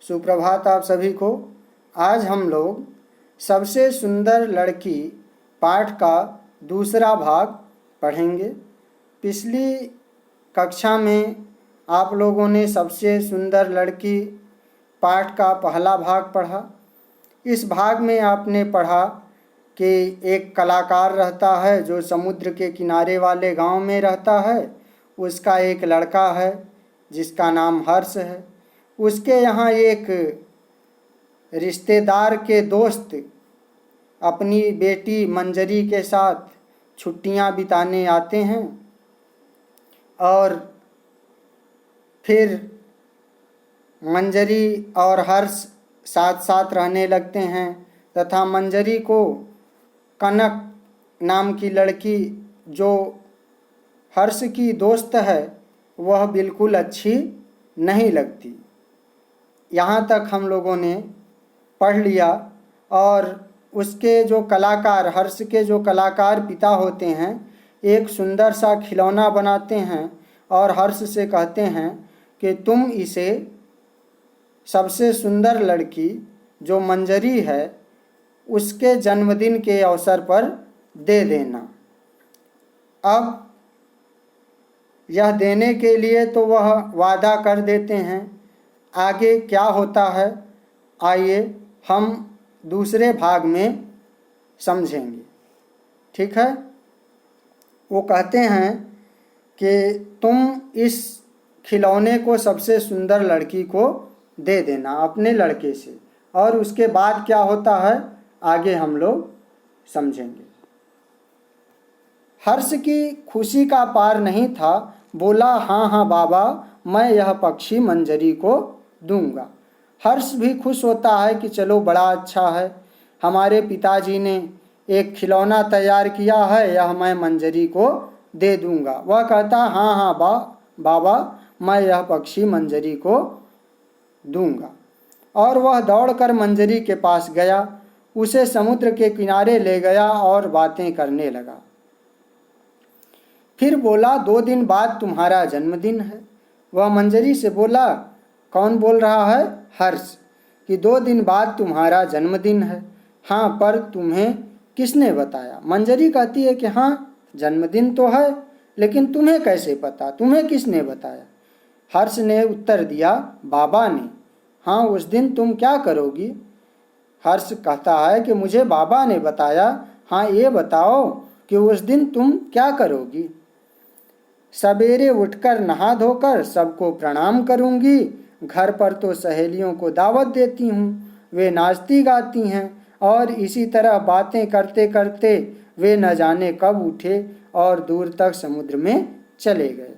सुप्रभात आप सभी को। आज हम लोग सबसे सुंदर लड़की पाठ का दूसरा भाग पढ़ेंगे। पिछली कक्षा में आप लोगों ने सबसे सुंदर लड़की पाठ का पहला भाग पढ़ा। इस भाग में आपने पढ़ा कि एक कलाकार रहता है जो समुद्र के किनारे वाले गांव में रहता है। उसका एक लड़का है जिसका नाम हर्ष है। उसके यहाँ एक रिश्तेदार के दोस्त अपनी बेटी मंजरी के साथ छुट्टियां बिताने आते हैं और फिर मंजरी और हर्ष साथ साथ रहने लगते हैं तथा मंजरी को कनक नाम की लड़की जो हर्ष की दोस्त है वह बिल्कुल अच्छी नहीं लगती। यहाँ तक हम लोगों ने पढ़ लिया। और उसके जो कलाकार, हर्ष के जो कलाकार पिता होते हैं, एक सुंदर सा खिलौना बनाते हैं और हर्ष से कहते हैं कि तुम इसे सबसे सुंदर लड़की जो मंजरी है उसके जन्मदिन के अवसर पर दे देना। अब यह देने के लिए तो वह वादा कर देते हैं। आगे क्या होता है आइए हम दूसरे भाग में समझेंगे। ठीक है। वो कहते हैं कि तुम इस खिलौने को सबसे सुंदर लड़की को दे देना अपने लड़के से, और उसके बाद क्या होता है आगे हम लोग समझेंगे। हर्ष की खुशी का पार नहीं था। बोला हाँ हाँ बाबा, मैं यह पक्षी मंजरी को दूंगा। हर्ष भी खुश होता है कि चलो बड़ा अच्छा है, हमारे पिताजी ने एक खिलौना तैयार किया है, यह मैं मंजरी को दे दूंगा। वह कहता हाँ हाँ बाबा, मैं यह पक्षी मंजरी को दूंगा। और वह दौड़कर मंजरी के पास गया, उसे समुद्र के किनारे ले गया और बातें करने लगा। फिर बोला 2 दिन बाद तुम्हारा जन्मदिन है। वह मंजरी से बोला, कौन बोल रहा है? हर्ष, कि 2 दिन बाद तुम्हारा जन्मदिन है। हाँ, पर तुम्हें किसने बताया? मंजरी कहती है कि हाँ जन्मदिन तो है, लेकिन तुम्हें कैसे पता? तुम्हें किसने बताया? हर्ष ने उत्तर दिया, बाबा ने। हाँ, उस दिन तुम क्या करोगी? हर्ष कहता है कि मुझे बाबा ने बताया। हाँ, ये बताओ कि उस दिन तुम क्या करोगी? सवेरे उठकर नहा धोकर सबको प्रणाम करूंगी। घर पर तो सहेलियों को दावत देती हूँ, वे नाचती गाती हैं, और इसी तरह बातें करते करते वे न जाने कब उठे और दूर तक समुद्र में चले गए।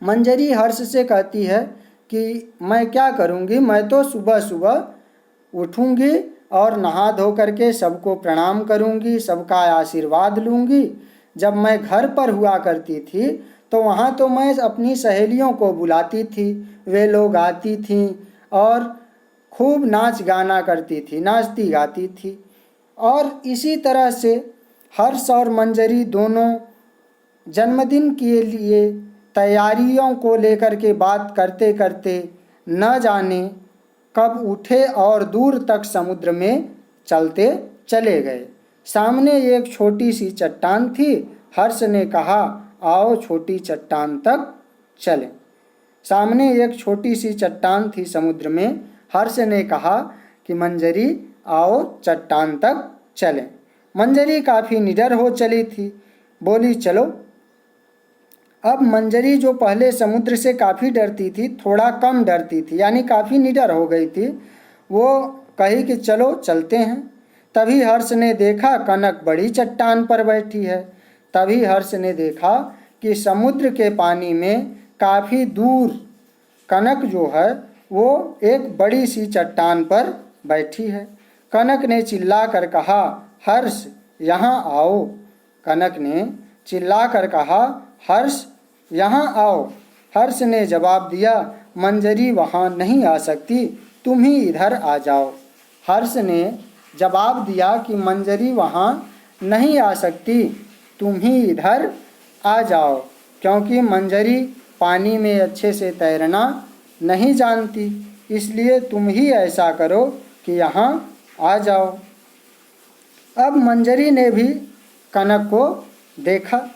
मंजरी हर्ष से कहती है कि मैं क्या करूँगी, मैं तो सुबह सुबह उठूँगी और नहा धो करके सबको प्रणाम करूँगी, सबका आशीर्वाद लूँगी। जब मैं घर पर हुआ करती थी तो वहाँ तो मैं अपनी सहेलियों को बुलाती थी, वे लोग आती थीं और खूब नाच गाना करती थी, नाचती गाती थी। और इसी तरह से हर्ष और मंजरी दोनों जन्मदिन के लिए तैयारियों को लेकर के बात करते करते न जाने कब उठे और दूर तक समुद्र में चलते चले गए। सामने एक छोटी सी चट्टान थी। हर्ष ने कहा, आओ छोटी चट्टान तक चलें। सामने एक छोटी सी चट्टान थी समुद्र में। हर्ष ने कहा कि मंजरी आओ चट्टान तक चलें। मंजरी काफ़ी निडर हो चली थी, बोली चलो। अब मंजरी जो पहले समुद्र से काफ़ी डरती थी, थोड़ा कम डरती थी, यानी काफ़ी निडर हो गई थी, वो कही कि चलो चलते हैं। तभी हर्ष ने देखा कनक बड़ी चट्टान पर बैठी है। तभी हर्ष ने देखा कि समुद्र के पानी में काफ़ी दूर कनक जो है वो एक बड़ी सी चट्टान पर बैठी है। कनक ने चिल्ला कर कहा, हर्ष यहाँ आओ। कनक ने चिल्ला कर कहा, हर्ष यहाँ आओ। हर्ष ने जवाब दिया, मंजरी वहाँ नहीं आ सकती, तुम ही इधर आ जाओ। हर्ष ने जवाब दिया कि मंजरी वहाँ नहीं आ सकती, तुम ही इधर आ जाओ, क्योंकि मंजरी पानी में अच्छे से तैरना नहीं जानती। इसलिए तुम ही ऐसा करो कि यहाँ आ जाओ। अब मंजरी ने भी कनक को देखा।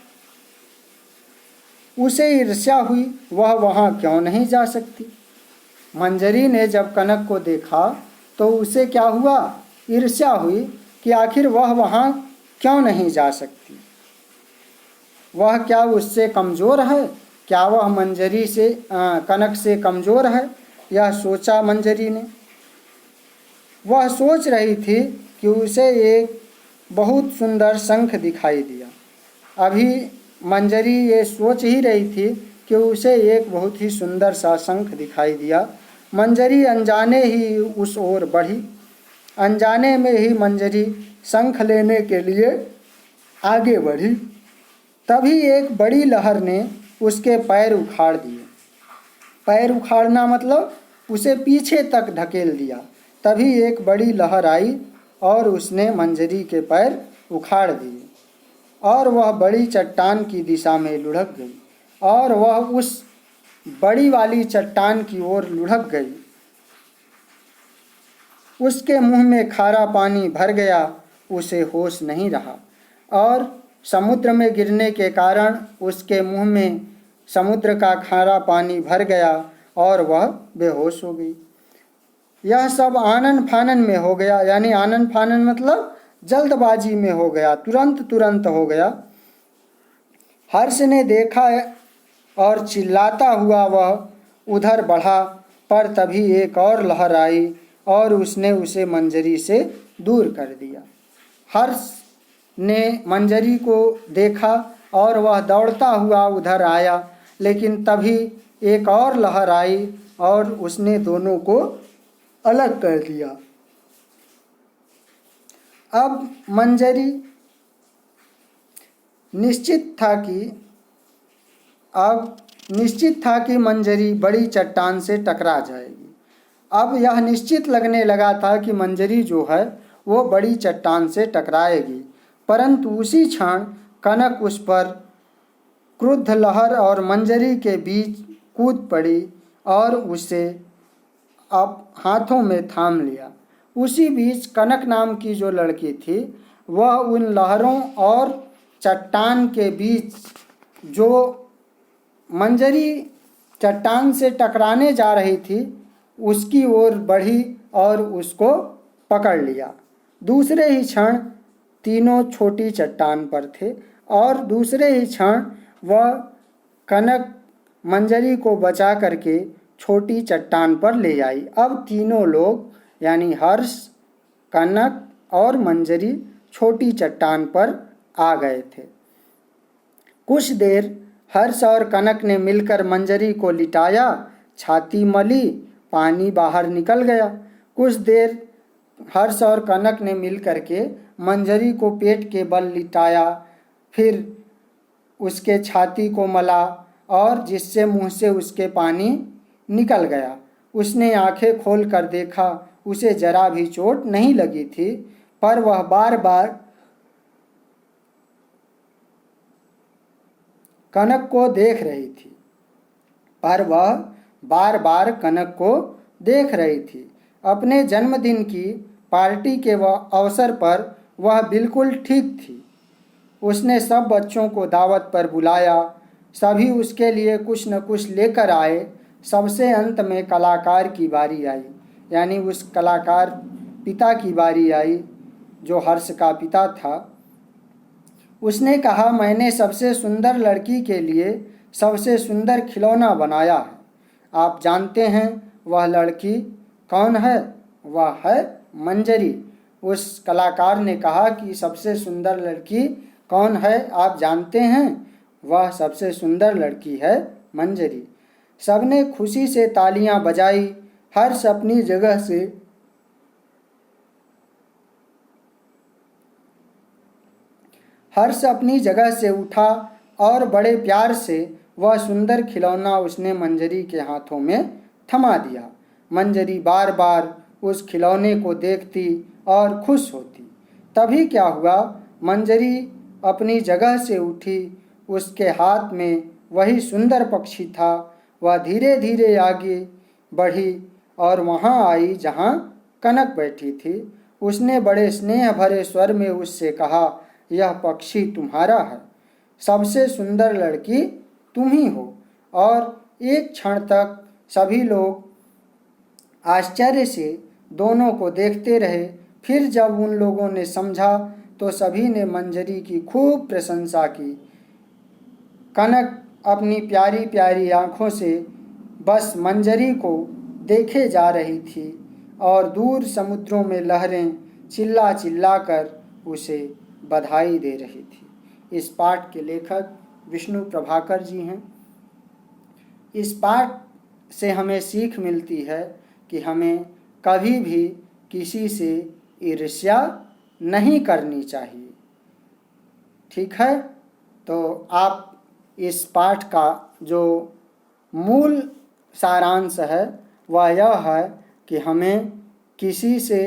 उसे ईर्ष्या हुई, वह वहाँ क्यों नहीं जा सकती। मंजरी ने जब कनक को देखा तो उसे क्या हुआ, ईर्ष्या हुई कि आखिर वह वहाँ क्यों नहीं जा सकती। वह क्या उससे कमज़ोर है, क्या वह मंजरी से कनक से कमज़ोर है, यह सोचा मंजरी ने। वह सोच रही थी कि उसे एक बहुत सुंदर शंख दिखाई दिया। अभी मंजरी ये सोच ही रही थी कि उसे एक बहुत ही सुंदर सा शंख दिखाई दिया। मंजरी अनजाने ही उस ओर बढ़ी। अनजाने में ही मंजरी शंख लेने के लिए आगे बढ़ी। तभी एक बड़ी लहर ने उसके पैर उखाड़ दिए। पैर उखाड़ना मतलब उसे पीछे तक धकेल दिया। तभी एक बड़ी लहर आई और उसने मंजरी के पैर उखाड़ दिए और वह बड़ी चट्टान की दिशा में लुढ़क गई और वह उस बड़ी वाली चट्टान की ओर लुढ़क गई। उसके मुंह में खारा पानी भर गया, उसे होश नहीं रहा और समुद्र में गिरने के कारण उसके मुंह में समुद्र का खारा पानी भर गया और वह बेहोश हो गई। यह सब आनन फानन में हो गया, यानी आनन फानन मतलब जल्दबाजी में हो गया, तुरंत हो गया। हर्ष ने देखा और चिल्लाता हुआ वह उधर बढ़ा, पर तभी एक और लहर आई और उसने उसे मंजरी से दूर कर दिया। हर्ष ने मंजरी को देखा और वह दौड़ता हुआ उधर आया, लेकिन तभी एक और लहर आई और उसने दोनों को अलग कर दिया। अब मंजरी निश्चित था कि मंजरी बड़ी चट्टान से टकरा जाएगी। अब यह निश्चित लगने लगा था कि मंजरी जो है वो बड़ी चट्टान से टकराएगी, परंतु उसी क्षण कनक उस पर क्रुद्ध लहर और मंजरी के बीच कूद पड़ी और उसे अब हाथों में थाम लिया। उसी बीच कनक नाम की जो लड़की थी वह उन लहरों और चट्टान के बीच जो मंजरी चट्टान से टकराने जा रही थी उसकी ओर बढ़ी और उसको पकड़ लिया। दूसरे ही क्षण तीनों छोटी चट्टान पर थे और दूसरे ही क्षण वह कनक मंजरी को बचा करके छोटी चट्टान पर ले आई। अब तीनों लोग यानी हर्ष, कनक और मंजरी छोटी चट्टान पर आ गए थे। कुछ देर हर्ष और कनक ने मिलकर मंजरी को लिटाया, छाती मली, पानी बाहर निकल गया। कुछ देर हर्ष और कनक ने मिलकर के मंजरी को पेट के बल लिटाया, फिर उसके छाती को मला और जिससे मुंह से उसके पानी निकल गया। उसने आंखें खोल कर देखा, उसे जरा भी चोट नहीं लगी थी, पर वह बार बार कनक को देख रही थी। अपने जन्मदिन की पार्टी के अवसर पर वह बिल्कुल ठीक थी। उसने सब बच्चों को दावत पर बुलाया, सभी उसके लिए कुछ न कुछ लेकर आए। सबसे अंत में कलाकार की बारी आई, यानी उस कलाकार पिता की बारी आई जो हर्ष का पिता था। उसने कहा, मैंने सबसे सुंदर लड़की के लिए सबसे सुंदर खिलौना बनाया है। आप जानते हैं वह लड़की कौन है? वह है मंजरी। उस कलाकार ने कहा कि सबसे सुंदर लड़की कौन है आप जानते हैं? वह सबसे सुंदर लड़की है मंजरी। सबने खुशी से तालियां बजाई। हर्ष अपनी जगह से उठा और बड़े प्यार से वह सुंदर खिलौना उसने मंजरी के हाथों में थमा दिया। मंजरी बार बार उस खिलौने को देखती और खुश होती। तभी क्या हुआ, मंजरी अपनी जगह से उठी। उसके हाथ में वही सुंदर पक्षी था। वह धीरे धीरे आगे बढ़ी और वहाँ आई जहाँ कनक बैठी थी। उसने बड़े स्नेह भरे स्वर में उससे कहा, यह पक्षी तुम्हारा है, सबसे सुंदर लड़की तुम ही हो। और एक क्षण तक सभी लोग आश्चर्य से दोनों को देखते रहे। फिर जब उन लोगों ने समझा तो सभी ने मंजरी की खूब प्रशंसा की। कनक अपनी प्यारी प्यारी आँखों से बस मंजरी को देखे जा रही थी और दूर समुद्रों में लहरें चिल्ला चिल्ला कर उसे बधाई दे रही थी। इस पाठ के लेखक विष्णु प्रभाकर जी हैं। इस पाठ से हमें सीख मिलती है कि हमें कभी भी किसी से ईर्ष्या नहीं करनी चाहिए। ठीक है, तो आप इस पाठ का जो मूल सारांश है वह यह है कि हमें किसी से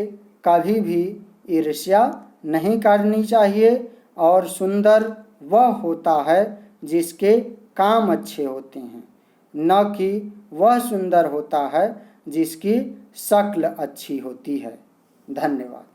कभी भी ईर्ष्या नहीं करनी चाहिए और सुंदर वह होता है जिसके काम अच्छे होते हैं, न कि वह सुंदर होता है जिसकी शक्ल अच्छी होती है। धन्यवाद।